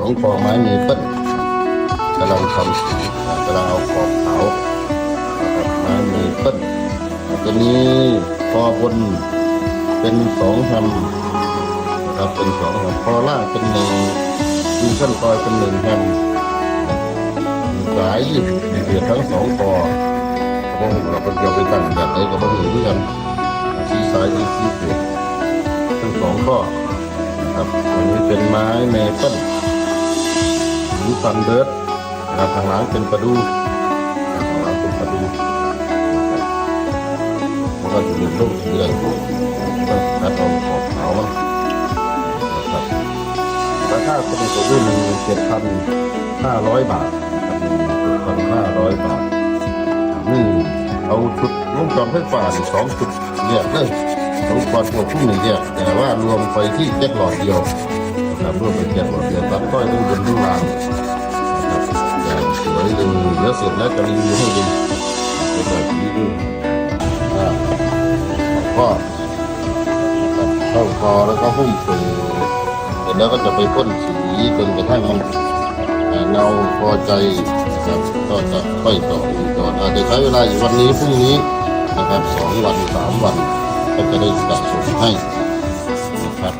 2คอไม้เมเปิ้ลกำลังทำสีกำลังเอาขอบขาวไม้เมเปิ้ลตัวนี้คอบนเป็น2แฮมนะครับเป็น2แฮมคอล่างเป็น1ดิวชั่นคอยเป็น1แฮมสาย20เดือดทั้ง2คอเราเป็นเกี่ยวไปตั้งแบบไหนก็บ่รู้ด้วยกันสีสายสีเดือดทั้ง2ข้อครับอันนี้เป็นไม้เมเปิ้ลหรือซันเบิร์ดนะครับทางหลังเป็นประดูทางหลังเป็นประดูมันก็จะเป็นรูปเรื่อยๆตัดเอาขอบขาวมันนะครับราคาตัวนี้ตัวนี้7,500 บาท7,500 บาทนี่เอาชุดวงจรไฟฟ้า2ชุดเนี่ยเลยอุปกรณ์พวกนี้เนี่ยแต่ว่ารวมไปที่แจ็คหลอดเดียวนะครับรวมเป็นแจ็คหลอดเดียวตัดต้อยทั้งบนทั้งล่างนะครับอย่างสวยเลยเดี๋ยวเสร็จแล้วจะรีวิวให้ดูเป็นแบบนี้ดูก็เข้าคอแล้วก็หุ้มเสร็จแล้วก็จะไปพ่นสีจนกระทั่งมันเงาพอใจนะครับก็จะค่อยต่ออาจจะใช้เวลาอีกวันนี้พรุ่งนี้นะครับ2 วัน 3 วันก็จะได้จัดส่งให้นะครับ